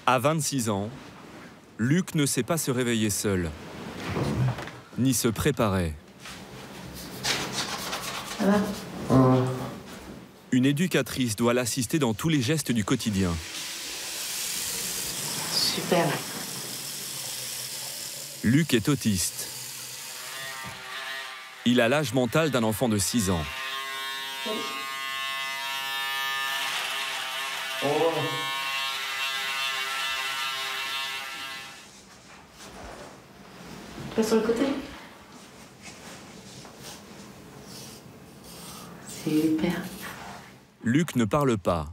À 26 ans, Luc ne sait pas se réveiller seul, ni se préparer. Ça va? Une éducatrice doit l'assister dans tous les gestes du quotidien. Super. Luc est autiste. Il a l'âge mental d'un enfant de 6 ans. Pas sur le côté. Super. Luc ne parle pas.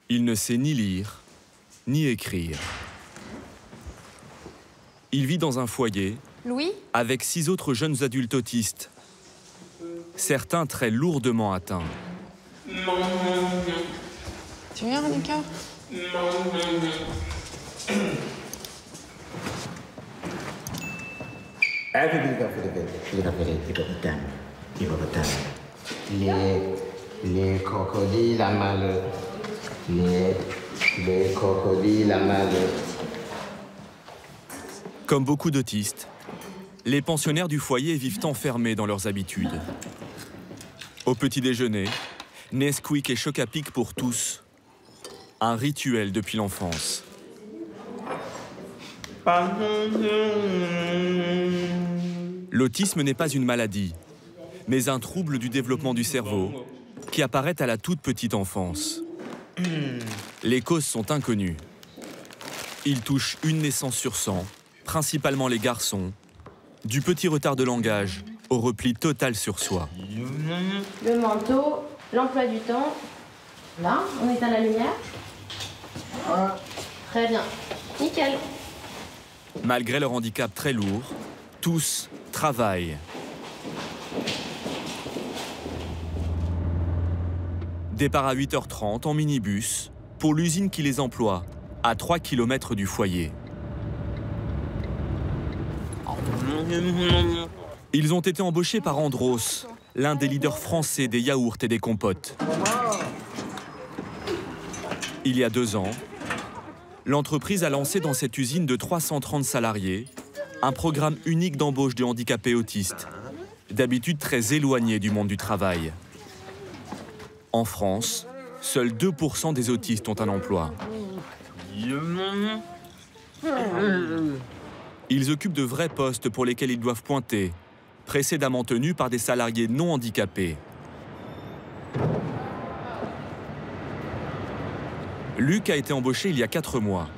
Il ne sait ni lire, ni écrire. Il vit dans un foyer Louis? avec 6 autres jeunes adultes autistes, certains très lourdement atteints. Tu viens, Lucas? Les crocodiles à mal. Les crocodiles à mal. Comme beaucoup d'autistes, les pensionnaires du foyer vivent enfermés dans leurs habitudes. Au petit déjeuner, Nesquik et Choc-à-Pic pour tous. Un rituel depuis l'enfance. L'autisme n'est pas une maladie, mais un trouble du développement du cerveau qui apparaît à la toute petite enfance. Les causes sont inconnues. Il touche une naissance sur 100, principalement les garçons, du petit retard de langage au repli total sur soi. Le manteau, l'emploi du temps. Là, on éteint la lumière. Très bien. Nickel. Malgré leur handicap très lourd, tous travaillent. Départ à 8h30 en minibus pour l'usine qui les emploie, à 3 km du foyer. Ils ont été embauchés par Andros, l'un des leaders français des yaourts et des compotes. Il y a 2 ans, l'entreprise a lancé dans cette usine de 330 salariés un programme unique d'embauche de handicapés autistes, d'habitude très éloignés du monde du travail. En France, seuls 2% des autistes ont un emploi. Ils occupent de vrais postes pour lesquels ils doivent pointer, précédemment tenus par des salariés non handicapés. Luc a été embauché il y a 4 mois.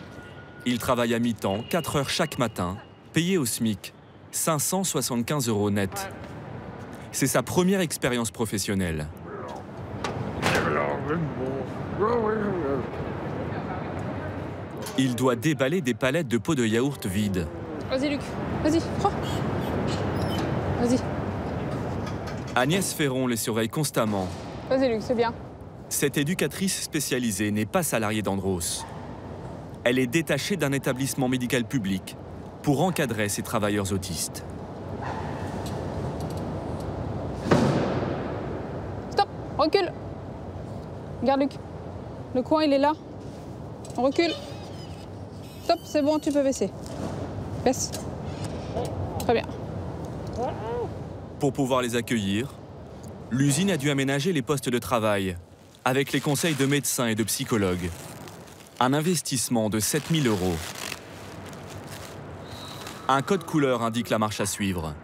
Il travaille à mi-temps, 4 heures chaque matin, payé au SMIC, 575 € net. C'est sa première expérience professionnelle. Il doit déballer des palettes de pots de yaourt vides. Vas-y, Luc. Vas-y, prends. Vas-y. Agnès Ferron les surveille constamment. Vas-y, Luc, c'est bien. Cette éducatrice spécialisée n'est pas salariée d'Andros. Elle est détachée d'un établissement médical public pour encadrer ces travailleurs autistes. Stop, recule. Regarde, Luc. Le coin, il est là. On recule. Stop, c'est bon, tu peux baisser. Baisse. Très bien. Pour pouvoir les accueillir, l'usine a dû aménager les postes de travail avec les conseils de médecins et de psychologues. Un investissement de 7 000 €. Un code couleur indique la marche à suivre.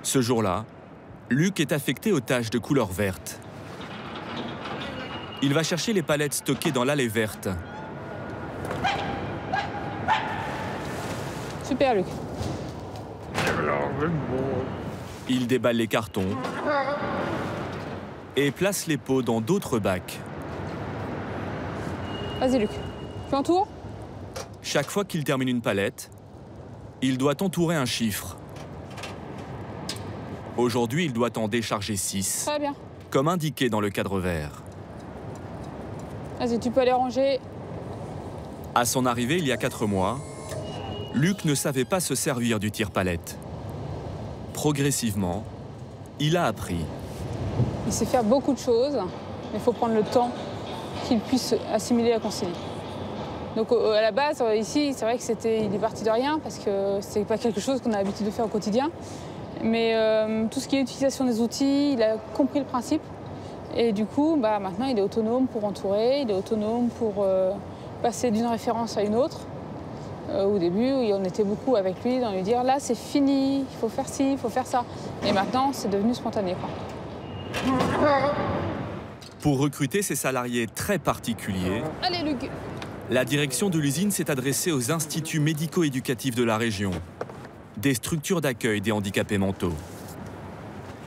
Ce jour-là, Luc est affecté aux tâches de couleur verte. Il va chercher les palettes stockées dans l'allée verte. Super, Luc. Il déballe les cartons et place les pots dans d'autres bacs. Vas-y, Luc. Tu entoures? Chaque fois qu'il termine une palette, il doit entourer un chiffre. Aujourd'hui, il doit en décharger 6, Très bien. comme indiqué dans le cadre vert. Vas-y, tu peux aller ranger. À son arrivée il y a 4 mois, Luc ne savait pas se servir du tire-palette. Progressivement, il a appris. Il sait faire beaucoup de choses, mais il faut prendre le temps qu'il puisse assimiler la consigne. Donc à la base, ici, c'est vrai qu'il est parti de rien parce que c'est pas quelque chose qu'on a l'habitude de faire au quotidien. Mais tout ce qui est utilisation des outils, il a compris le principe. Et du coup, maintenant, il est autonome pour entourer, il est autonome pour passer d'une référence à une autre. Au début, on était beaucoup avec lui, dans lui dire là, c'est fini, il faut faire ci, il faut faire ça. Et maintenant, c'est devenu spontané, quoi. Pour recruter ces salariés très particuliers, Allez, Luc. La direction de l'usine s'est adressée aux instituts médico-éducatifs de la région, des structures d'accueil des handicapés mentaux.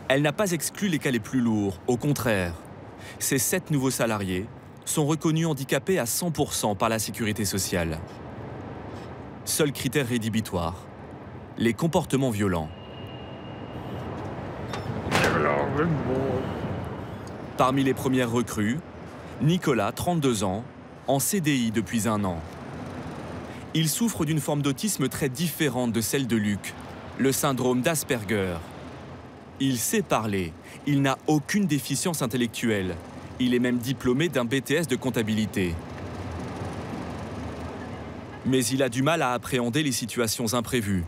Elle n'a pas exclu les cas les plus lourds, au contraire. Ces 7 nouveaux salariés sont reconnus handicapés à 100% par la sécurité sociale. Seul critère rédhibitoire, les comportements violents. Parmi les premières recrues, Nicolas, 32 ans, en CDI depuis 1 an. Il souffre d'une forme d'autisme très différente de celle de Luc, le syndrome d'Asperger. Il sait parler, il n'a aucune déficience intellectuelle. Il est même diplômé d'un BTS de comptabilité. Mais il a du mal à appréhender les situations imprévues.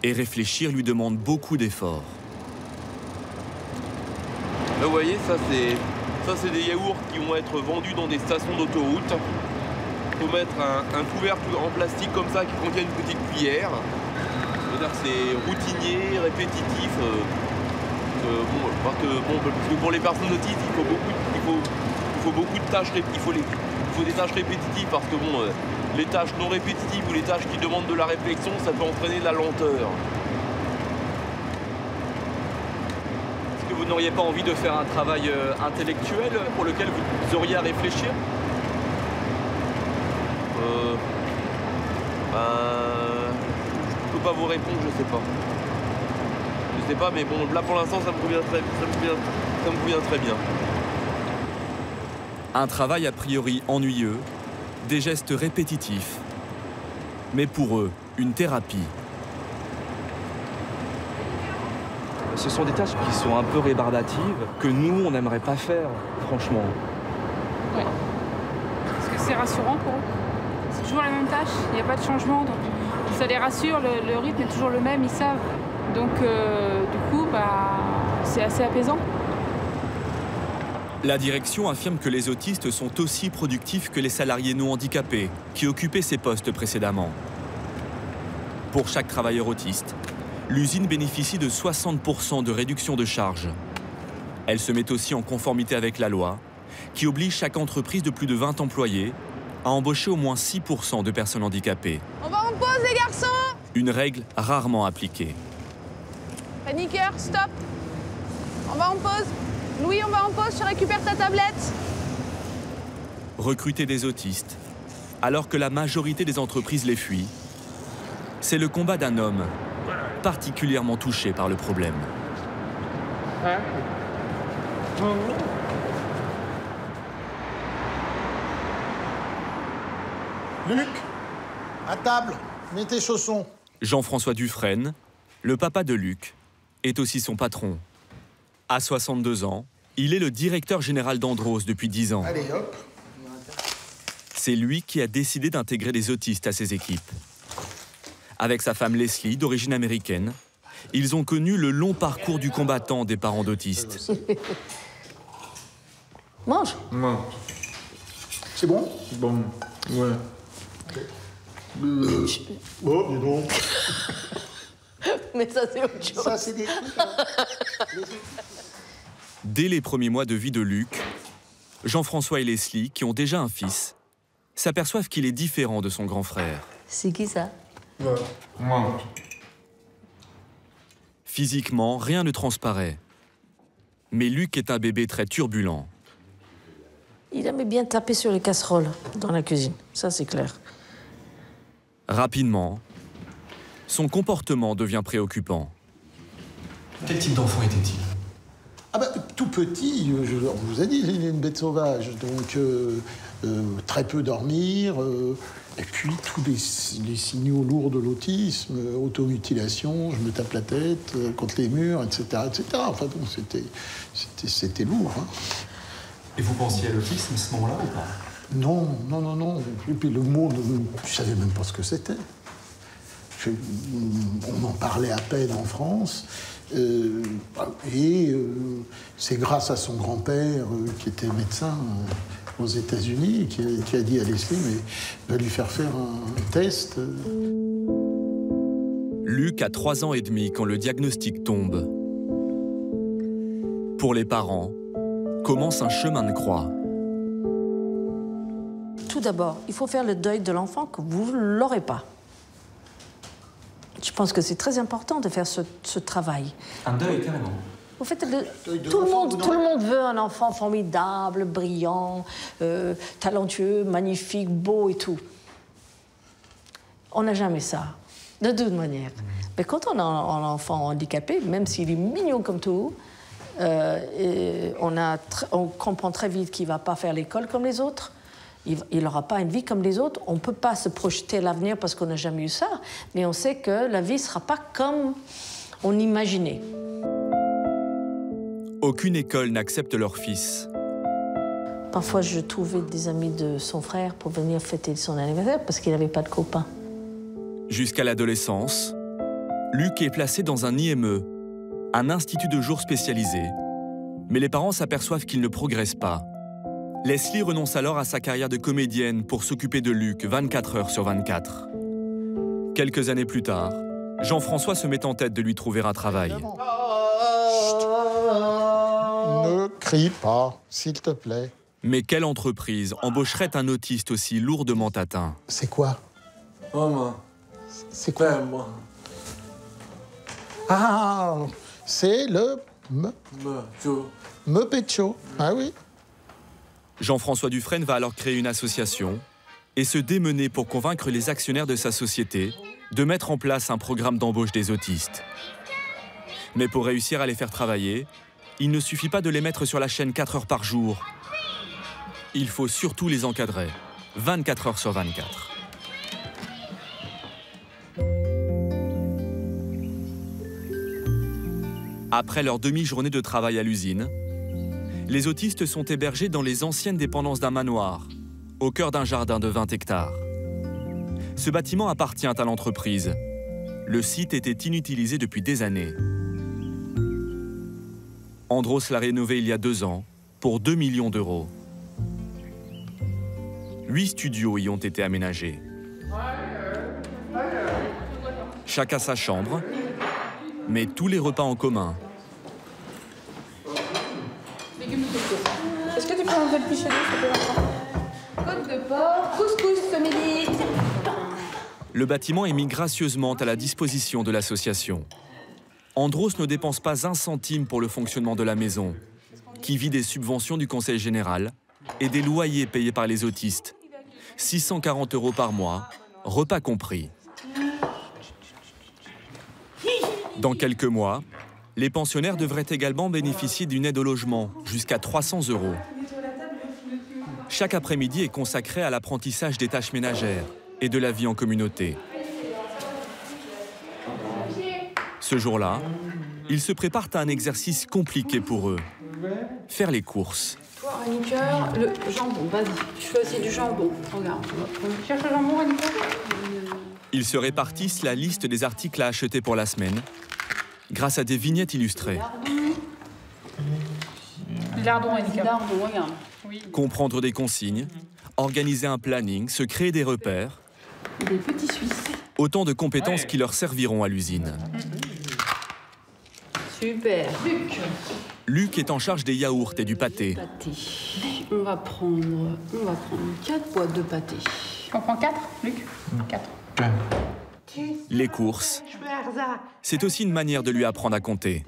Et réfléchir lui demande beaucoup d'efforts. Là, vous voyez, ça c'est des yaourts qui vont être vendus dans des stations d'autoroute. Il faut mettre un couvercle en plastique comme ça qui contient une petite cuillère. C'est routinier, répétitif. Parce que pour les personnes autistes, il faut beaucoup de tâches, il faut des tâches répétitives parce que les tâches non répétitives ou les tâches qui demandent de la réflexion, ça peut entraîner de la lenteur. Est-ce que vous n'auriez pas envie de faire un travail intellectuel pour lequel vous auriez à réfléchir? Je peux pas vous répondre, je sais pas. Je sais pas, mais bon, là pour l'instant, ça me convient très bien. Un travail a priori ennuyeux, des gestes répétitifs. Mais pour eux, une thérapie. Ce sont des tâches qui sont un peu rébarbatives, que nous, on n'aimerait pas faire, franchement. Ouais. Parce que c'est rassurant pour eux. C'est toujours la même tâche, il n'y a pas de changement. Donc ça les rassure, le rythme est toujours le même, ils savent. Donc du coup, c'est assez apaisant. La direction affirme que les autistes sont aussi productifs que les salariés non handicapés qui occupaient ces postes précédemment. Pour chaque travailleur autiste, l'usine bénéficie de 60% de réduction de charges. Elle se met aussi en conformité avec la loi, qui oblige chaque entreprise de plus de 20 employés à embaucher au moins 6% de personnes handicapées. On va en pause, les garçons! Une règle rarement appliquée. Paniqueur, stop! On va en pause. Louis, on va en pause, tu récupères ta tablette. Recruter des autistes, alors que la majorité des entreprises les fuient, c'est le combat d'un homme particulièrement touché par le problème. Luc, à table, mets tes chaussons. Jean-François Dufresne, le papa de Luc, est aussi son patron. À 62 ans, il est le directeur général d'Andros depuis 10 ans. Allez, hop. C'est lui qui a décidé d'intégrer des autistes à ses équipes. Avec sa femme Leslie, d'origine américaine, ils ont connu le long parcours du combattant des parents d'autistes. Mange. Non. C'est bon? Bon, ouais. Oh, dis donc. Mais ça, c'est autre chose. Ça, c'est des trucs. Dès les premiers mois de vie de Luc, Jean-François et Leslie, qui ont déjà un fils, s'aperçoivent qu'il est différent de son grand frère. C'est qui ça? Ouais. Moi. Physiquement, rien ne transparaît. Mais Luc est un bébé très turbulent. Il aimait bien taper sur les casseroles dans la cuisine, ça c'est clair. Rapidement, son comportement devient préoccupant. Quel type d'enfant était-il? Ah bah, tout petit, on vous a dit, il est une bête sauvage, donc très peu dormir, et puis tous les signaux lourds de l'autisme, automutilation, je me tape la tête contre les murs, etc., etc. Enfin bon, c'était lourd. Hein. Et vous pensiez à l'autisme à ce moment-là ou pas? Non, non, non, non. Et puis le mot, je savais même pas ce que c'était. On en parlait à peine en France. C'est grâce à son grand-père, qui était médecin aux États-Unis, qui a dit à Leslie, mais va lui faire un test. Luc a 3 ans et demi quand le diagnostic tombe. Pour les parents, commence un chemin de croix. Tout d'abord, il faut faire le deuil de l'enfant que vous ne l'aurez pas. Je pense que c'est très important de faire ce travail. Un deuil, carrément. En fait, tout le monde veut un enfant formidable, brillant, talentueux, magnifique, beau et tout. On n'a jamais ça, de toute manière. Mais quand on a un enfant handicapé, même s'il est mignon comme tout, on comprend très vite qu'il ne va pas faire l'école comme les autres. Il n'aura pas une vie comme les autres. On ne peut pas se projeter à l'avenir parce qu'on n'a jamais eu ça. Mais on sait que la vie ne sera pas comme on imaginait. Aucune école n'accepte leur fils. Parfois, je trouvais des amis de son frère pour venir fêter son anniversaire parce qu'il n'avait pas de copains. Jusqu'à l'adolescence, Luc est placé dans un IME, un institut de jour spécialisé. Mais les parents s'aperçoivent qu'il ne progresse pas. Leslie renonce alors à sa carrière de comédienne pour s'occuper de Luc 24 heures sur 24. Quelques années plus tard, Jean-François se met en tête de lui trouver un travail. Ne crie pas, s'il te plaît. Mais quelle entreprise embaucherait un autiste aussi lourdement atteint? C'est quoi? Maman. C'est quoi? Moi. Ah, c'est le Mepetcho. Ah oui. Jean-François Dufresne va alors créer une association et se démener pour convaincre les actionnaires de sa société de mettre en place un programme d'embauche des autistes. Mais pour réussir à les faire travailler, il ne suffit pas de les mettre sur la chaîne 4 heures par jour. Il faut surtout les encadrer, 24 heures sur 24. Après leur demi-journée de travail à l'usine, les autistes sont hébergés dans les anciennes dépendances d'un manoir, au cœur d'un jardin de 20 hectares. Ce bâtiment appartient à l'entreprise. Le site était inutilisé depuis des années. Andros l'a rénové il y a 2 ans, pour 2 millions d'euros. 8 studios y ont été aménagés. Chacun sa chambre, mais tous les repas en commun. Est-ce que tu peux enlever le pichet d'eau, s'il te plaît, Vincent? Côte de porc, couscous ce midi. Le bâtiment est mis gracieusement à la disposition de l'association. Andros ne dépense pas un centime pour le fonctionnement de la maison, qui vit des subventions du Conseil général et des loyers payés par les autistes. 640 € par mois, repas compris. Dans quelques mois, les pensionnaires devraient également bénéficier d'une aide au logement, jusqu'à 300 €. Chaque après-midi est consacré à l'apprentissage des tâches ménagères et de la vie en communauté. Ce jour-là, ils se préparent à un exercice compliqué pour eux. Faire les courses. Toi, Annika, le jambon, vas-y. Je fais aussi du jambon. Regarde, tu cherches le jambon, Annika? Ils se répartissent la liste des articles à acheter pour la semaine, grâce à des vignettes illustrées. Lardon, Annika. Lardon, regarde. Oui. Comprendre des consignes, organiser un planning, se créer des repères. Des petits Suisses. Autant de compétences qui leur serviront à l'usine. Super. Luc est en charge des yaourts et du pâté. On va prendre 4 boîtes de pâté. On prend 4, Luc? 4. Les courses, c'est aussi une manière de lui apprendre à compter.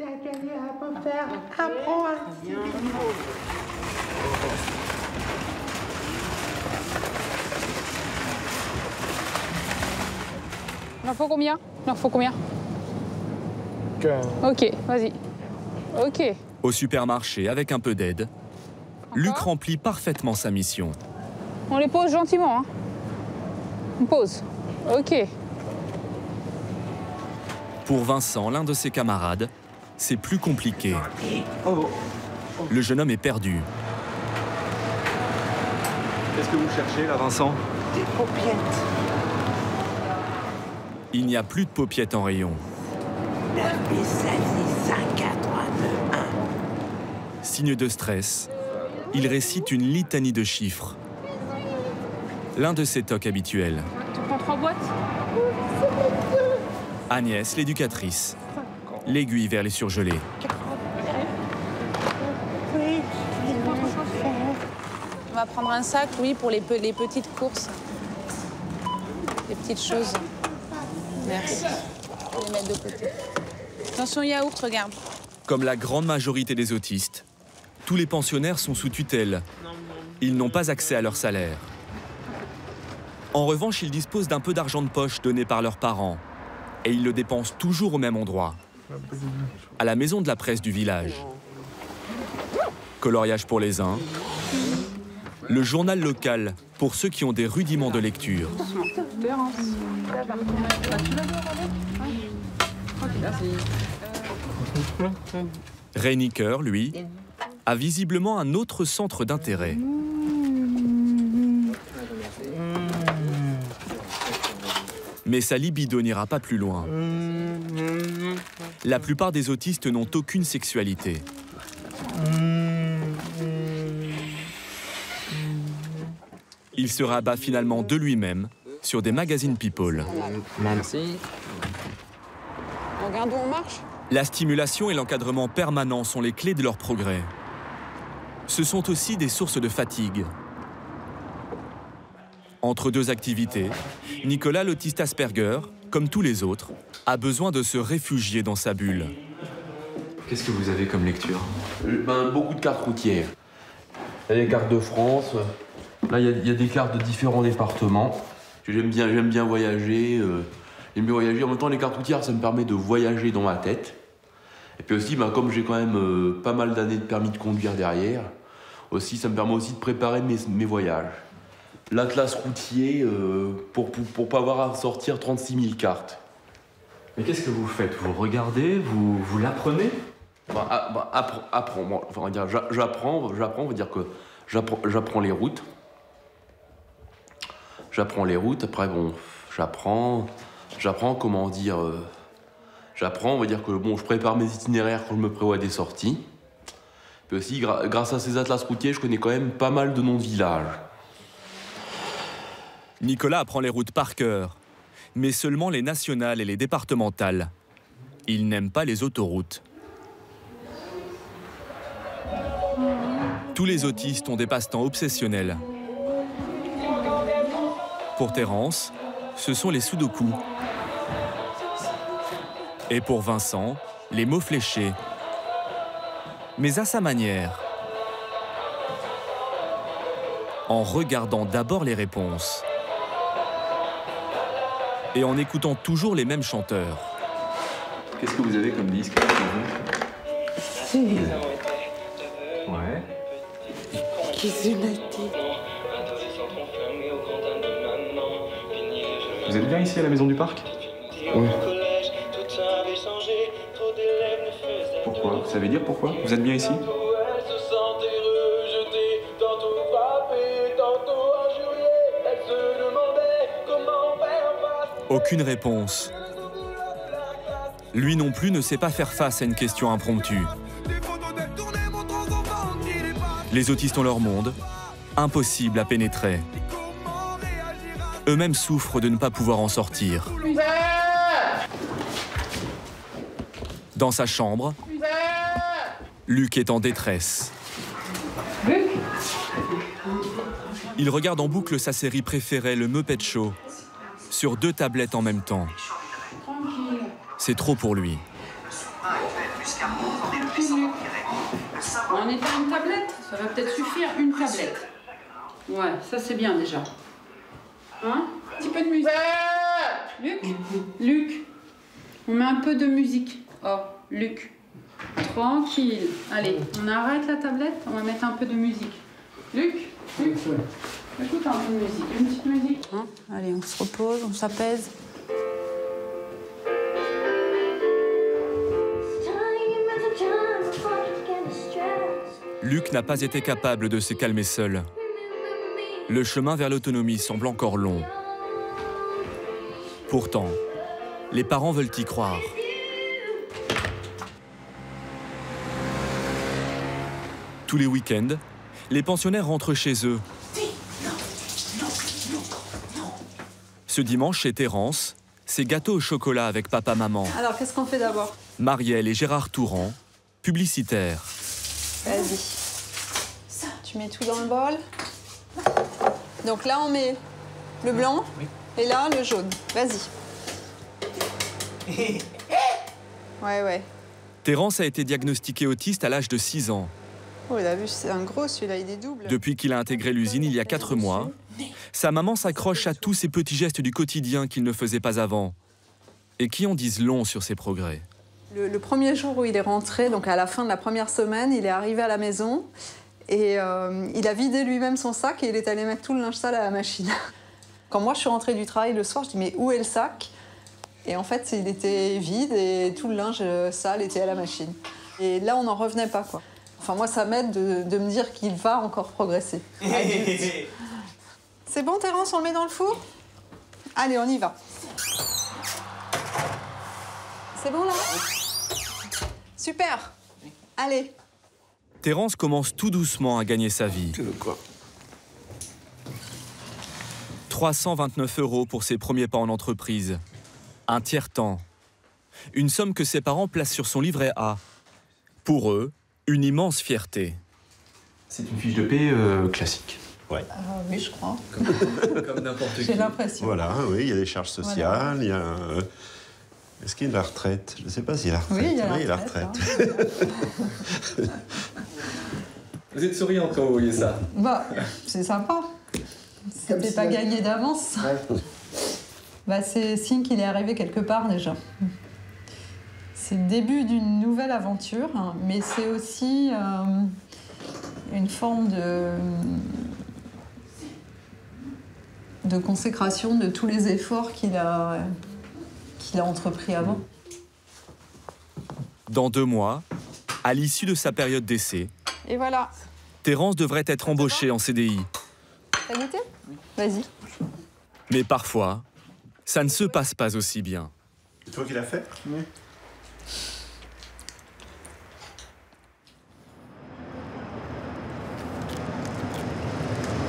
Il en faut combien? Il en faut combien? 15. Ok, vas-y. Ok. Au supermarché, avec un peu d'aide, Luc remplit parfaitement sa mission. On les pose gentiment, hein. On pose. Ok. Pour Vincent, l'un de ses camarades, c'est plus compliqué. Le jeune homme est perdu. Qu'est-ce que vous cherchez là, Vincent? Des paupiettes. Il n'y a plus de paupiettes en rayon. 9 581. Signe de stress, il récite une litanie de chiffres. L'un de ses tocs habituels. Tu prends 3 boîtes? Agnès, l'éducatrice, l'aiguille vers les surgelés. On va prendre un sac, oui, pour les petites courses. Les petites choses. Merci. Je vais les mettre de côté. Attention, yaourt, regarde. Comme la grande majorité des autistes, tous les pensionnaires sont sous tutelle. Ils n'ont pas accès à leur salaire. En revanche, ils disposent d'un peu d'argent de poche donné par leurs parents. Et ils le dépensent toujours au même endroit, à la maison de la presse du village. Coloriage pour les uns, le journal local pour ceux qui ont des rudiments de lecture. Reinicker, lui, a visiblement un autre centre d'intérêt. Mais sa libido n'ira pas plus loin. La plupart des autistes n'ont aucune sexualité. Il se rabat finalement de lui-même sur des magazines People. Merci. Regarde où on marche. La stimulation et l'encadrement permanent sont les clés de leur progrès. Ce sont aussi des sources de fatigue. Entre deux activités, Nicolas, l'autiste Asperger, comme tous les autres, a besoin de se réfugier dans sa bulle. Qu'est-ce que vous avez comme lecture? Beaucoup de cartes routières. Il y a les cartes de France. Là, il y a des cartes de différents départements. J'aime bien voyager. J'aime bien voyager. En même temps, les cartes routières, ça me permet de voyager dans ma tête. Et puis aussi, comme j'ai quand même pas mal d'années de permis de conduire derrière, aussi, ça me permet aussi de préparer mes voyages. L'atlas routier pour pas avoir à sortir 36 000 cartes. Mais qu'est-ce que vous faites? Vous regardez? Vous l'apprenez? Apprends. Enfin, on va dire, j'apprends, on va dire que j'apprends les routes. Après, bon, j'apprends comment dire... J'apprends, on va dire que bon, je prépare mes itinéraires quand je me prévois des sorties. Puis aussi, grâce à ces atlas routiers, je connais quand même pas mal de noms de villages. Nicolas apprend les routes par cœur, mais seulement les nationales et les départementales. Il n'aime pas les autoroutes. Tous les autistes ont des passe-temps obsessionnels. Pour Terence, ce sont les sudoku. Et pour Vincent, les mots fléchés. Mais à sa manière. En regardant d'abord les réponses. Et en écoutant toujours les mêmes chanteurs. Qu'est-ce que vous avez comme disque? Si. Ouais. Kizunati. Vous êtes bien ici à la maison du parc? Oui. Pourquoi? Vous savez dire pourquoi? Vous êtes bien ici? Aucune réponse. Lui non plus ne sait pas faire face à une question impromptue. Les autistes ont leur monde, impossible à pénétrer. Eux-mêmes souffrent de ne pas pouvoir en sortir. Dans sa chambre, Luc est en détresse. Il regarde en boucle sa série préférée, le Muppet Show, sur 2 tablettes en même temps. C'est trop pour lui. On est à une tablette, ça va peut-être suffire, une tablette. Ouais, ça c'est bien déjà. Hein? Un petit peu de musique. Luc, on met un peu de musique. Oh, Luc, tranquille. Allez, on arrête la tablette, on va mettre un peu de musique. Luc, écoute un peu de musique, une petite musique. Hein? Allez, on se repose, on s'apaise. Luc n'a pas été capable de se calmer seul. Le chemin vers l'autonomie semble encore long. Pourtant, les parents veulent y croire. Tous les week-ends, les pensionnaires rentrent chez eux. Ce dimanche, chez Thérence, c'est gâteau au chocolat avec papa-maman. Alors, qu'est-ce qu'on fait d'abord? Marielle et Gérard Touran, publicitaires. Vas-y. Tu mets tout dans le bol. Donc là, on met le blanc et là, le jaune. Vas-y. Ouais. Thérence a été diagnostiqué autiste à l'âge de 6 ans. Oh, il a vu, c'est un gros, celui-là, il est double. Depuis qu'il a intégré l'usine il y a 4 mois, sa maman s'accroche à tous ces petits gestes du quotidien qu'il ne faisait pas avant et qui en disent long sur ses progrès. Le premier jour où il est rentré, donc à la fin de la première semaine, il est arrivé à la maison et il a vidé lui-même son sac et il est allé mettre tout le linge sale à la machine. Quand moi je suis rentrée du travail le soir, je dis mais où est le sac? Et en fait, il était vide et tout le linge sale était à la machine. Et là, on n'en revenait pas, quoi. Enfin, moi, ça m'aide de me dire qu'il va encore progresser. C'est bon, Thérence, on le met dans le four? Allez, on y va. C'est bon, là? Super. Allez. Thérence commence tout doucement à gagner sa vie. 329 € pour ses premiers pas en entreprise. Un tiers-temps. Une somme que ses parents placent sur son livret A. Pour eux, une immense fierté. C'est une fiche de paie classique. Ouais. Oui, je crois. Comme n'importe qui. J'ai l'impression. Voilà, oui, il y a des charges sociales, il y a... Est-ce qu'il y a de la retraite? Je ne sais pas s'il y a la retraite. Oui, il y a la retraite. Vous êtes souriante quand vous voyez ça. Bah, c'est sympa. C'était pas gagné d'avance. Bah, c'est signe qu'il est arrivé quelque part déjà. C'est le début d'une nouvelle aventure, hein, mais c'est aussi une forme de consécration de tous les efforts qu'il a entrepris avant. Dans 2 mois, à l'issue de sa période d'essai, Et voilà. Thérence devrait être embauchée en CDI. T'as goûté? Vas-y. Mais parfois, ça ne se passe pas aussi bien. C'est toi qui l'as fait? Oui.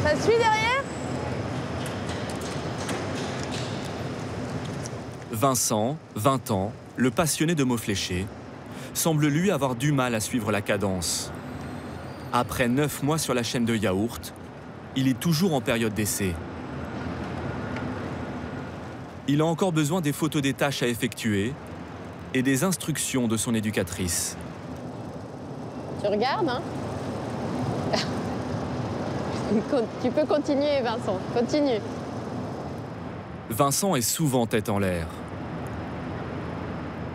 Ça te suit derrière? Vincent, 20 ans, le passionné de mots fléchés, semble lui avoir du mal à suivre la cadence. Après 9 mois sur la chaîne de yaourt, il est toujours en période d'essai. Il a encore besoin des photos des tâches à effectuer et des instructions de son éducatrice. Tu regardes, hein? Tu peux continuer, Vincent. Continue. Vincent est souvent tête en l'air.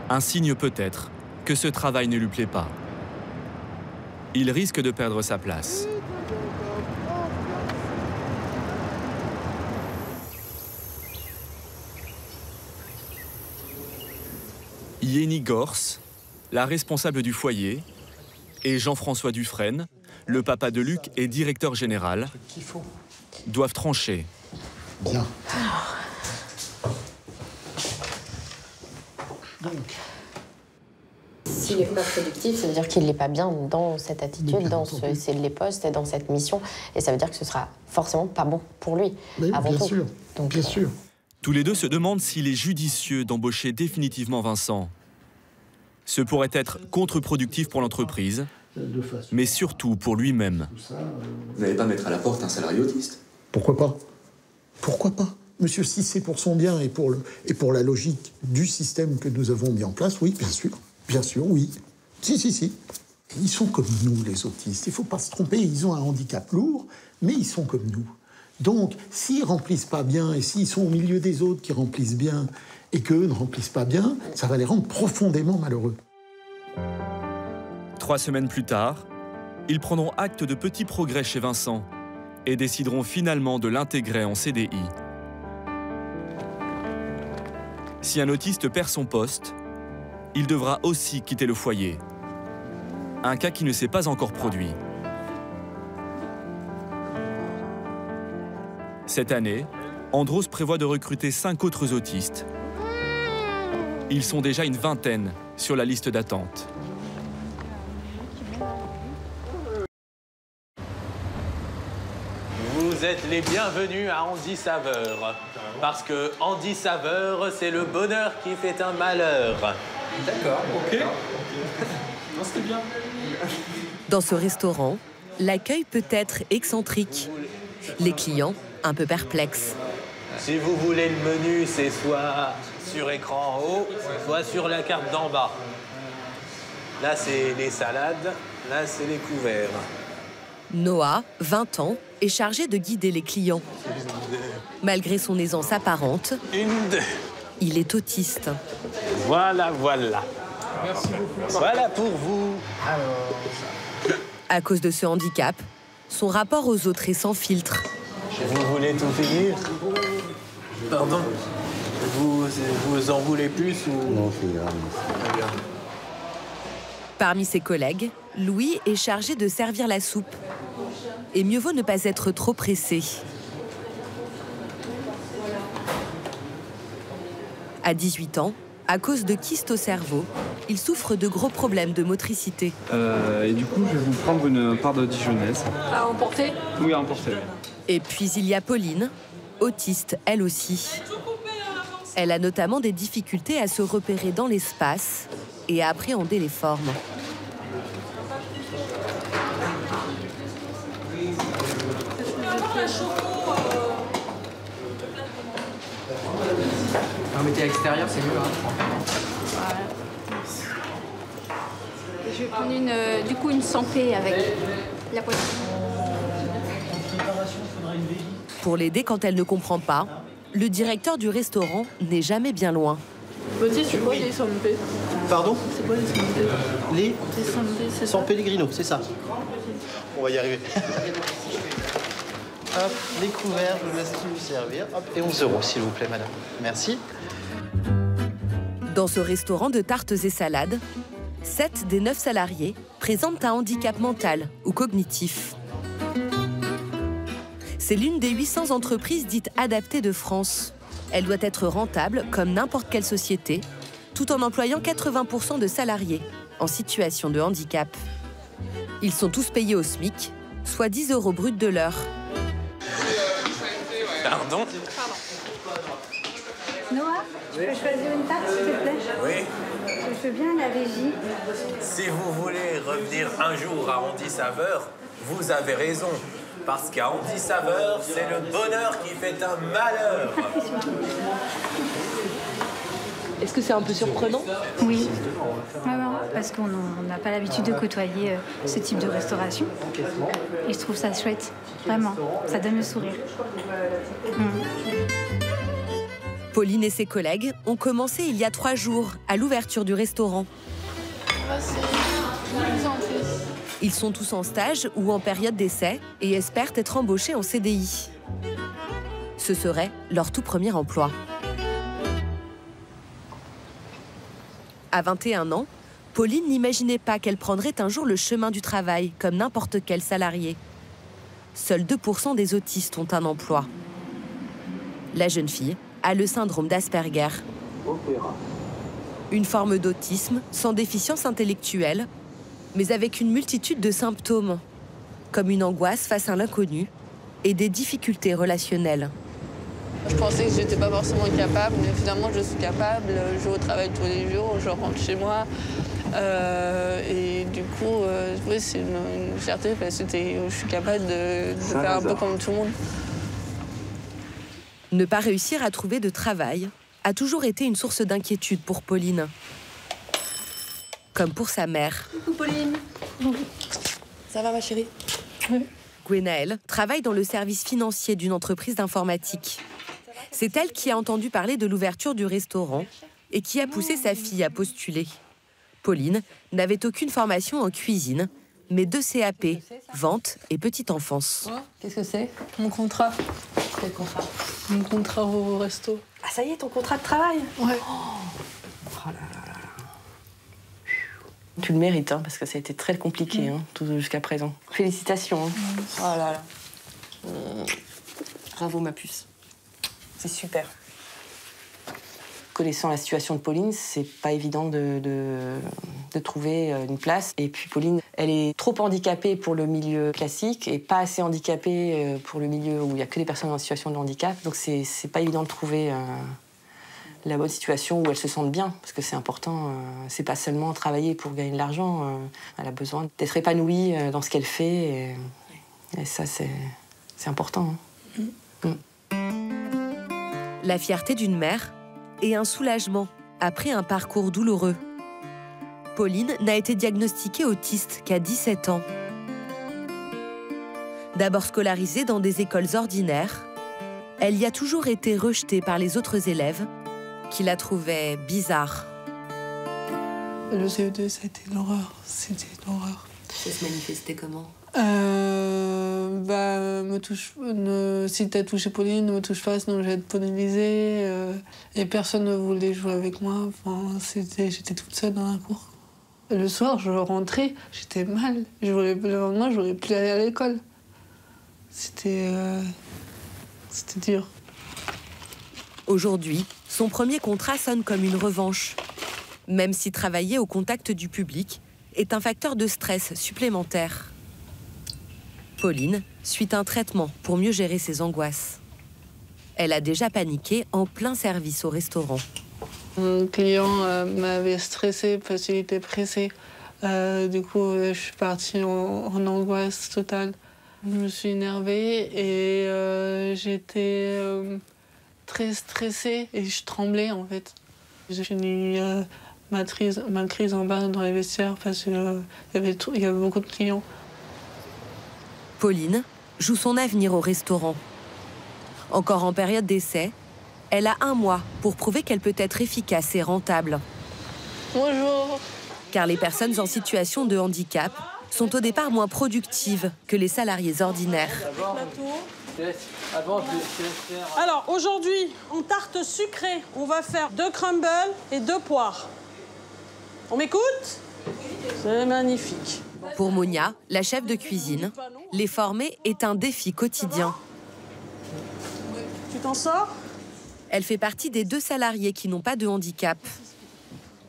Un signe peut-être que ce travail ne lui plaît pas. Il risque de perdre sa place. Yéni Gors, la responsable du foyer, et Jean-François Dufresne, le papa de Luc et directeur général, doivent trancher. Bien. S'il n'est pas productif, ça veut dire qu'il n'est pas bien dans cette attitude, dans les postes et dans cette mission. Et ça veut dire que ce sera forcément pas bon pour lui, avant tout. Sûr, donc, bien sûr. Tous les deux se demandent s'il est judicieux d'embaucher définitivement Vincent. Ce pourrait être contre-productif pour l'entreprise, mais surtout pour lui-même. Vous n'allez pas mettre à la porte un salarié autiste? Pourquoi pas? Pourquoi pas? Monsieur, si c'est pour son bien et pour la logique du système que nous avons mis en place, oui, bien sûr. Bien sûr, oui. Si. Ils sont comme nous, les autistes. Il ne faut pas se tromper, ils ont un handicap lourd, mais ils sont comme nous. Donc, s'ils ne remplissent pas bien, et s'ils sont au milieu des autres qui remplissent bien, et qu'eux ne remplissent pas bien, ça va les rendre profondément malheureux. 3 semaines plus tard, ils prendront acte de petits progrès chez Vincent et décideront finalement de l'intégrer en CDI. Si un autiste perd son poste, il devra aussi quitter le foyer. Un cas qui ne s'est pas encore produit. Cette année, Andros prévoit de recruter 5 autres autistes. Ils sont déjà une vingtaine sur la liste d'attente. Vous êtes les bienvenus à Andy Saveur. Parce que Andy Saveur, c'est le bonheur qui fait un malheur. D'accord, ok. Non, c'était bien. Dans ce restaurant, l'accueil peut être excentrique. Les clients, un peu perplexes. Si vous voulez le menu, c'est soit sur écran en haut, soit sur la carte d'en bas. Là, c'est les salades, là, c'est les couverts. Noah, 20 ans, est chargé de guider les clients. Malgré son aisance apparente, il est autiste. Voilà, voilà. Merci beaucoup. Voilà pour vous. À cause de ce handicap, son rapport aux autres est sans filtre. Vous voulez tout finir? Pardon? Vous en voulez plus ou... Non, c'est grave. Très bien. Parmi ses collègues, Louis est chargé de servir la soupe. Et mieux vaut ne pas être trop pressé. À 18 ans, à cause de kystes au cerveau, il souffre de gros problèmes de motricité. Et du coup, je vais vous prendre une part de dijonnaise. À emporter? Oui, à emporter, oui. Et puis il y a Pauline, autiste elle aussi. Elle a notamment des difficultés à se repérer dans l'espace et à appréhender les formes. Mettez à l'extérieur, c'est mieux. Hein. Voilà. Je vais prendre du coup une sampée avec la poitrine. Pour l'aider quand elle ne comprend pas, le directeur du restaurant n'est jamais bien loin. Baptiste, c'est quoi les sampées? Pardon? C'est quoi les sampées? Les sampées, c'est San Pellegrino, c'est ça. On va y arriver. Hop, les couverts, je vous laisse vous servir. Hop, et 11 €, s'il vous plaît, madame. Merci. Dans ce restaurant de tartes et salades, 7 des 9 salariés présentent un handicap mental ou cognitif. C'est l'une des 800 entreprises dites adaptées de France. Elle doit être rentable comme n'importe quelle société, tout en employant 80% de salariés en situation de handicap. Ils sont tous payés au SMIC, soit 10 € bruts de l'heure. Pardon? Noah, je peux choisir une tarte, s'il te plaît? Oui. Je veux bien la régie. Si vous voulez revenir un jour à Andy Saveur, vous avez raison. Parce qu'à Andy Saveur, c'est le bonheur qui fait un malheur. Est-ce que c'est un peu surprenant? Oui. Parce qu'on n'a pas l'habitude de côtoyer ce type de restauration. Et je trouve ça chouette. Vraiment. Ça donne le sourire. Pauline et ses collègues ont commencé il y a 3 jours, à l'ouverture du restaurant. Ils sont tous en stage ou en période d'essai et espèrent être embauchés en CDI. Ce serait leur tout premier emploi. À 21 ans, Pauline n'imaginait pas qu'elle prendrait un jour le chemin du travail comme n'importe quel salarié. Seuls 2% des autistes ont un emploi. La jeune fille a le syndrome d'Asperger. Une forme d'autisme sans déficience intellectuelle, mais avec une multitude de symptômes, comme une angoisse face à l'inconnu et des difficultés relationnelles. Je pensais que je n'étais pas forcément capable, mais finalement je suis capable. Je vais au travail tous les jours, je rentre chez moi. Et du coup, oui, c'est une fierté parce que je suis capable de faire un peu comme tout le monde. Ne pas réussir à trouver de travail a toujours été une source d'inquiétude pour Pauline. Comme pour sa mère. Coucou Pauline. Ça va ma chérie? Gwenaëlle travaille dans le service financier d'une entreprise d'informatique. C'est elle qui a entendu parler de l'ouverture du restaurant et qui a poussé sa fille à postuler. Pauline n'avait aucune formation en cuisine, mais 2 CAP, vente et petite enfance. Qu'est-ce que c'est? Mon contrat. Quel contrat? Mon contrat au resto. Ah ça y est, ton contrat de travail? Ouais. Oh là là là. Tu le mérites, hein, parce que ça a été très compliqué tout jusqu'à présent. Félicitations. Hein. Oh là là. Bravo ma puce. C'est super. Connaissant la situation de Pauline, c'est pas évident de trouver une place. Et puis Pauline, elle est trop handicapée pour le milieu classique et pas assez handicapée pour le milieu où il y a que des personnes en situation de handicap. Donc c'est pas évident de trouver la bonne situation où elle se sente bien, parce que c'est important. C'est pas seulement travailler pour gagner de l'argent. Elle a besoin d'être épanouie dans ce qu'elle fait. Et ça, c'est important. Hein. La fierté d'une mère et un soulagement après un parcours douloureux. Pauline n'a été diagnostiquée autiste qu'à 17 ans. D'abord scolarisée dans des écoles ordinaires, elle y a toujours été rejetée par les autres élèves qui la trouvaient bizarre. Le CE2, c'était une horreur. C'était une horreur. Ça se manifestait comment? Si t'as touché Pauline, ne me touche pas, sinon je vais être pollinisée. Et personne ne voulait jouer avec moi. Enfin, j'étais toute seule dans la cour. Le soir, je rentrais, j'étais mal. Le lendemain, je voulais plus aller à l'école. C'était dur. Aujourd'hui, son premier contrat sonne comme une revanche. Même si travailler au contact du public est un facteur de stress supplémentaire. Pauline suit un traitement pour mieux gérer ses angoisses. Elle a déjà paniqué en plein service au restaurant. Un client m'avait stressée parce qu'il était pressé. Du coup, je suis partie en angoisse totale. Je me suis énervée et j'étais très stressée et je tremblais en fait. J'ai fini ma crise en bas dans les vestiaires parce qu'il y avait beaucoup de clients. Pauline joue son avenir au restaurant. Encore en période d'essai, elle a 1 mois pour prouver qu'elle peut être efficace et rentable. Bonjour. Car les personnes en situation de handicap sont au départ moins productives que les salariés ordinaires. Alors aujourd'hui, en tarte sucrée, on va faire 2 crumbles et 2 poires. On m'écoute? C'est magnifique. Pour Monia, la chef de cuisine, les former est un défi quotidien. Tu t'en sors? Elle fait partie des 2 salariés qui n'ont pas de handicap.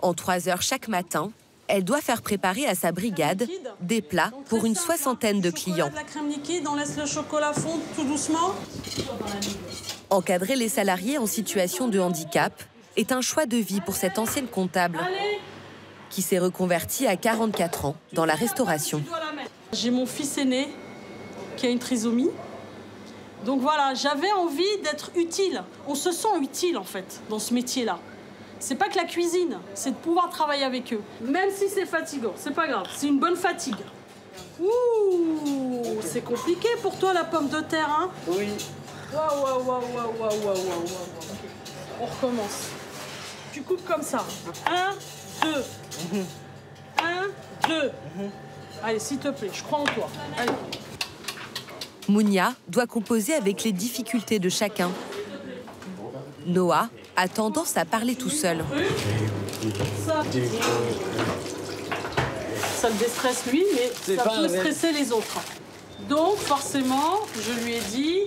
En 3 heures chaque matin, elle doit faire préparer à sa brigade des plats pour une 60aine de clients. La crème liquide, on laisse le chocolat fondre tout doucement. Encadrer les salariés en situation de handicap est un choix de vie pour cette ancienne comptable qui s'est reconvertie à 44 ans dans la restauration. J'ai mon fils aîné qui a une trisomie. Donc voilà, j'avais envie d'être utile. On se sent utile en fait dans ce métier-là. C'est pas que la cuisine, c'est de pouvoir travailler avec eux. Même si c'est fatigant, c'est pas grave, c'est une bonne fatigue. Ouh, c'est compliqué pour toi la pomme de terre, hein? Oui. Waouh. On recommence. Tu coupes comme ça. 1, 2. 1, 2. Allez, s'il te plaît, je crois en toi. Allez. Mounia doit composer avec les difficultés de chacun. Noah a tendance à parler tout seul. Ça le déstresse lui, mais ça peut stresser les autres. Donc forcément, je lui ai dit,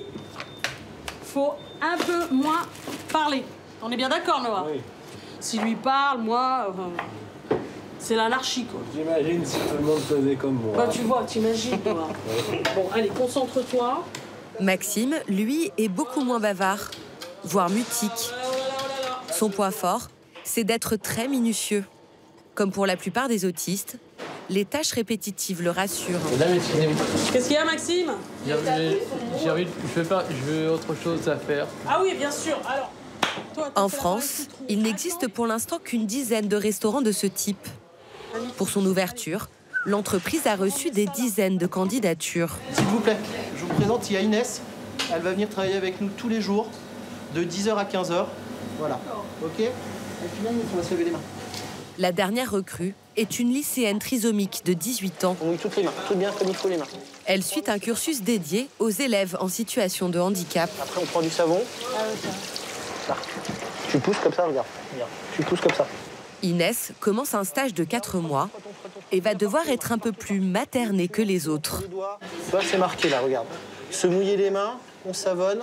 faut un peu moins parler. On est bien d'accord, Noah? Oui. S'il lui parle, moi, c'est l'anarchie, quoi. J'imagine si tout le monde faisait comme moi. Bah tu vois, t'imagines, toi. Bon, allez, concentre-toi. Maxime, lui, est beaucoup moins bavard, voire mutique. Son point fort, c'est d'être très minutieux. Comme pour la plupart des autistes, les tâches répétitives le rassurent. Qu'est-ce qu'il y a, Maxime? Je veux autre chose à faire. Ah oui, bien sûr. Alors, toi, en France, il n'existe pour l'instant qu'une dizaine de restaurants de ce type. Pour son ouverture, l'entreprise a reçu des dizaines de candidatures. S'il vous plaît, je vous présente, il y a Inès. Elle va venir travailler avec nous tous les jours, de 10h à 15h. Voilà. OK? Et puis là, on va se lever les mains. La dernière recrue est une lycéenne trisomique de 18 ans. On mouille toutes les mains, tout bien comme il faut les mains. Elle suit un cursus dédié aux élèves en situation de handicap. Après, on prend du savon. Là. Tu pousses comme ça, regarde. Tu pousses comme ça. Inès commence un stage de 4 mois et va devoir être un peu plus maternée que les autres. Là, c'est marqué, là, regarde. Se mouiller les mains, on savonne,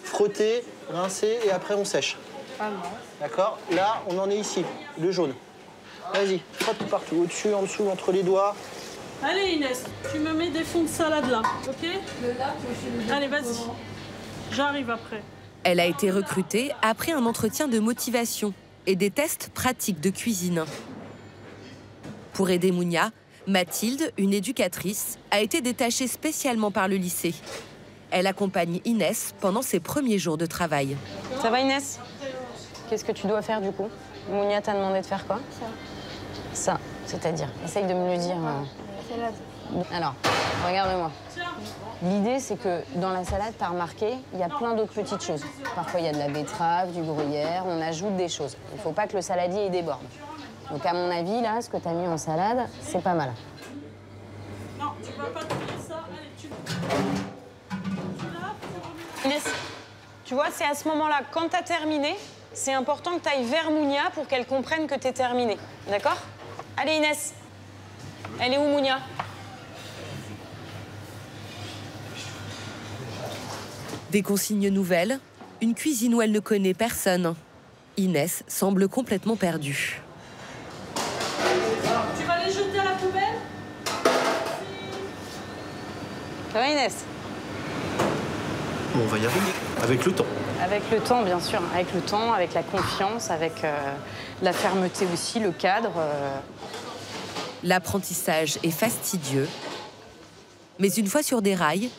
frotter, rincer et après on sèche. D'accord? Là, on en est ici, le jaune. Vas-y, frotte partout, au-dessus, en dessous, entre les doigts. Allez Inès, tu me mets des fonds de salade là, ok? Allez, vas-y. J'arrive après. Elle a été recrutée après un entretien de motivation et des tests pratiques de cuisine. Pour aider Mounia, Mathilde, une éducatrice, a été détachée spécialement par le lycée. Elle accompagne Inès pendant ses premiers jours de travail. Ça va Inès? Qu'est-ce que tu dois faire du coup? Mounia t'a demandé de faire quoi? Ça, c'est-à-dire, essaye de me le dire. Alors, regarde-moi. L'idée, c'est que dans la salade, t'as remarqué, il y a plein d'autres petites choses. Parfois, il y a de la betterave, du gruyère, on ajoute des choses. Il ne faut pas que le saladier y déborde. Donc, à mon avis, là, ce que t'as mis en salade, c'est pas mal. Non, tu vas pas trouver ça. Allez, tu... Inès, tu vois, c'est à ce moment-là, quand t'as terminé, c'est important que t'ailles vers Mounia pour qu'elle comprenne que t'es terminé. D'accord? Allez, Inès. Elle est où, Mounia? Des consignes nouvelles, une cuisine où elle ne connaît personne. Inès semble complètement perdue. Tu vas les jeter à la poubelle? Ça va, Inès? Bon, on va y arriver, avec le temps. Avec le temps, bien sûr. Avec le temps, avec la confiance, avec la fermeté aussi, le cadre. L'apprentissage est fastidieux. Mais une fois sur des rails,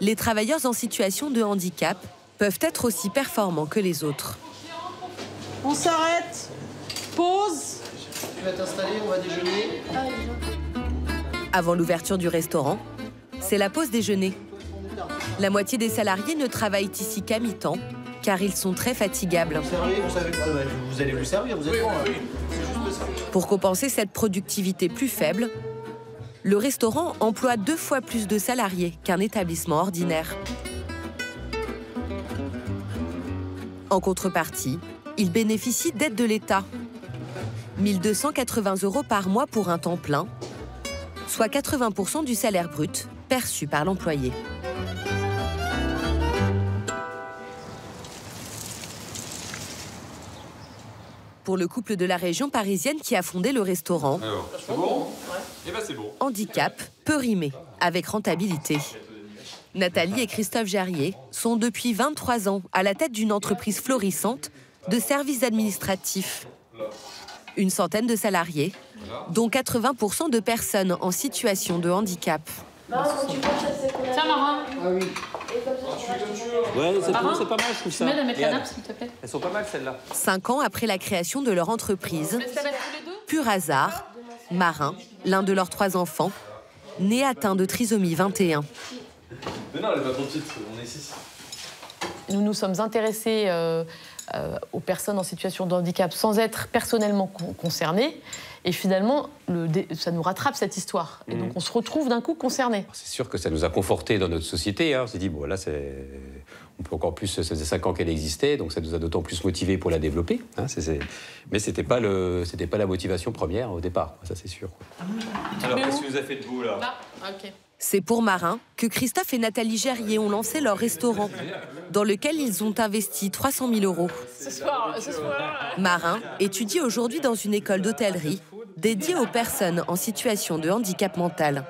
les travailleurs en situation de handicap peuvent être aussi performants que les autres. On s'arrête. Pause. Tu vas t'installer, on va déjeuner. Avant l'ouverture du restaurant, c'est la pause déjeuner. La moitié des salariés ne travaillent ici qu'à mi-temps, car ils sont très fatigables. Vous allez lui servir, vous êtes bon. Pour compenser cette productivité plus faible, le restaurant emploie 2 fois plus de salariés qu'un établissement ordinaire. En contrepartie, il bénéficie d'aides de l'État. 1 280 € par mois pour un temps plein, soit 80% du salaire brut perçu par l'employé. Pour le couple de la région parisienne qui a fondé le restaurant, Alors, c'est bon? Eh ben c'est bon. handicap peut rimer avec rentabilité. Nathalie et Christophe Jarrier sont depuis 23 ans à la tête d'une entreprise florissante de services administratifs. Une centaine de salariés, dont 80% de personnes en situation de handicap. Tiens, Marin. Ah oui. Ouais, c'est pas mal, je trouve ça. Tu mets mettre la nappe, s'il te plaît. Elles sont pas mal, celles-là. 5 ans après la création de leur entreprise, pur hasard, Marin, l'un de leurs 3 enfants, né atteint de trisomie 21. Mais non, elle est pas trop petite, on est 6. Nous nous sommes intéressés aux personnes en situation de handicap sans être personnellement concernés. Et finalement, ça nous rattrape cette histoire. Et donc on se retrouve d'un coup concernés. C'est sûr que ça nous a confortés dans notre société. Hein. On s'est dit, bon là, on peut encore plus, ça faisait 5 ans qu'elle existait, donc ça nous a d'autant plus motivés pour la développer. Hein. Mais c'était pas la motivation première au départ, ça c'est sûr. Alors qu'est-ce que vous avez fait de beau là? Ok. C'est pour Marin que Christophe et Nathalie Jarrier ont lancé leur restaurant, dans lequel ils ont investi 300 000 €. Ce soir. Marin étudie aujourd'hui dans une école d'hôtellerie dédiée aux personnes en situation de handicap mental.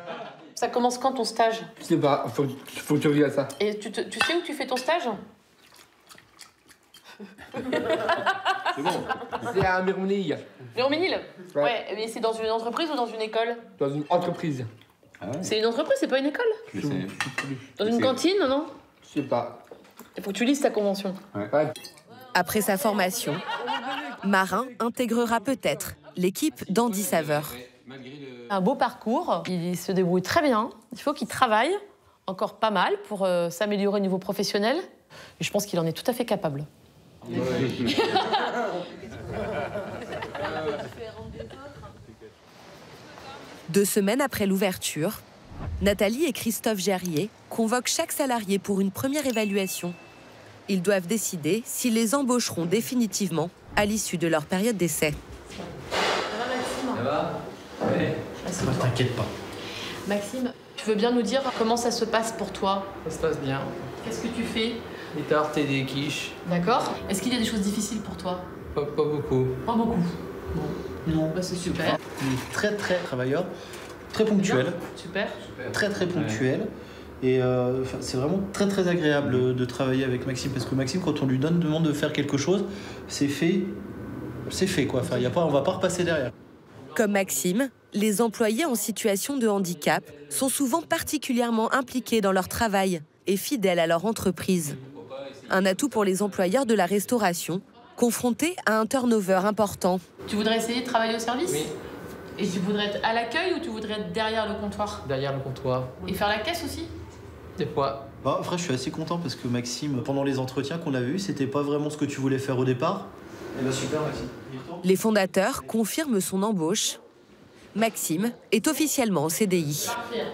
Ça commence quand ton stage? Je sais pas, faut que tu regardes ça. Et tu sais où tu fais ton stage? C'est bon. C'est à Méronville. Méronville? Ouais. Mais c'est dans une entreprise ou dans une école? Dans une entreprise. Ah ouais. C'est une entreprise, c'est pas une école? Dans une cantine, non? Je sais pas. Il faut que tu lises ta convention. Ouais. Après sa formation, Marin intégrera peut-être l'équipe d'Andy Saveur. Un beau parcours, il se débrouille très bien. Il faut qu'il travaille encore pas mal pour s'améliorer au niveau professionnel. Et je pense qu'il en est tout à fait capable. Oui. 2 semaines après l'ouverture, Nathalie et Christophe Jarrier convoquent chaque salarié pour une première évaluation. Ils doivent décider s'ils les embaucheront définitivement à l'issue de leur période d'essai. Ça va, Maxime? Ça va? Ouais. T'inquiète pas. Maxime, tu veux bien nous dire comment ça se passe pour toi? Ça se passe bien. Qu'est-ce que tu fais? des tartes et des quiches. D'accord. Est-ce qu'il y a des choses difficiles pour toi? Pas beaucoup. Pas beaucoup. Non. Bah, c'est super. Il est très travailleur, très ponctuel. Super. Très ponctuel. Et c'est vraiment très agréable de travailler avec Maxime, parce que Maxime, quand on lui demande de faire quelque chose, c'est fait quoi. Enfin, on va pas repasser derrière. Comme Maxime, les employés en situation de handicap sont souvent particulièrement impliqués dans leur travail et fidèles à leur entreprise. Un atout pour les employeurs de la restauration, confrontés à un turnover important. Tu voudrais essayer de travailler au service? Oui. Et tu voudrais être à l'accueil ou tu voudrais être derrière le comptoir? Derrière le comptoir. Et faire la caisse aussi? Des fois. En vrai, je suis assez content parce que Maxime, pendant les entretiens qu'on avait eus, c'était pas vraiment ce que tu voulais faire au départ. Eh bien, super, Maxime. Les fondateurs confirment son embauche. Maxime est officiellement en CDI.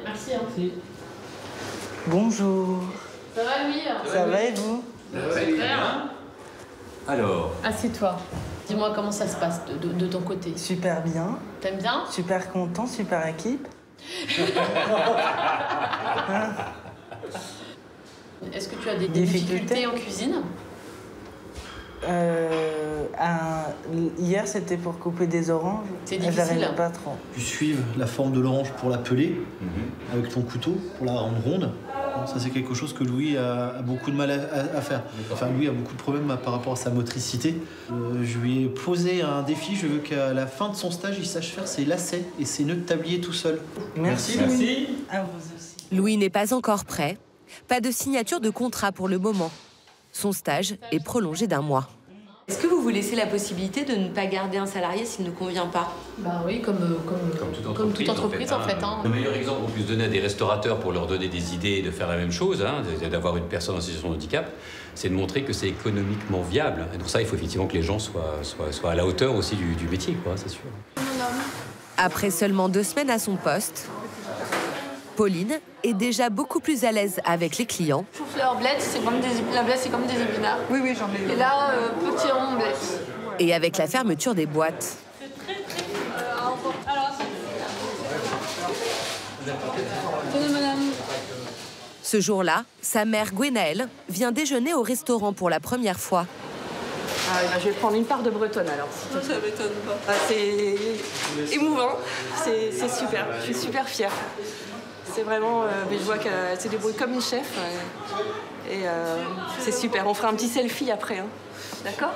Merci. Bonjour. Ça va, Louis? Ça va et vous? Super. Alors. Assieds-toi. Dis-moi comment ça se passe de ton côté. Super bien. T'aimes bien? Super content, super équipe. Est-ce que tu as des difficultés en cuisine? Hier, c'était pour couper des oranges. C'est difficile. J'arrivais pas trop. Tu suives la forme de l'orange pour la peler avec ton couteau pour la rendre ronde. Bon, ça, c'est quelque chose que Louis a beaucoup de mal à faire. Enfin, Louis a beaucoup de problèmes par rapport à sa motricité. Je lui ai posé un défi. Je veux qu'à la fin de son stage, il sache faire ses lacets et ses nœuds de tablier tout seul. Merci. À vous aussi. Louis n'est pas encore prêt. Pas de signature de contrat pour le moment. Son stage est prolongé d'1 mois. Est-ce que vous vous laissez la possibilité de ne pas garder un salarié s'il ne convient pas? Bah oui, comme toute entreprise en fait. Le meilleur exemple qu'on puisse donner à des restaurateurs pour leur donner des idées et de faire la même chose, d'avoir une personne en situation de handicap, c'est de montrer que c'est économiquement viable. Et pour ça, il faut effectivement que les gens soient à la hauteur aussi du métier, c'est sûr. Après seulement 2 semaines à son poste, Pauline est déjà beaucoup plus à l'aise avec les clients. Chou-fleur, blette, c'est comme la blette, c'est comme des épinards. Oui, j'en ai. Et là, petit rond, blette. Et avec la fermeture des boîtes. Tenez, madame. Ce jour-là, sa mère Gwenaëlle vient déjeuner au restaurant pour la première fois. Je vais prendre une part de bretonne alors. Ça m'étonne pas. C'est émouvant, c'est super, je suis super fière. C'est vraiment, je vois qu'elle se débrouille comme une chef. Et c'est super, on fera un petit selfie après. D'accord?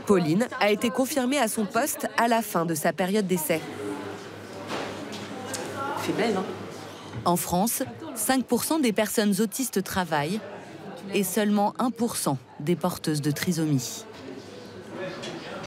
Pauline a été confirmée à son poste à la fin de sa période d'essai. C'est belle, hein? En France, 5% des personnes autistes travaillent et seulement 1% des porteuses de trisomie.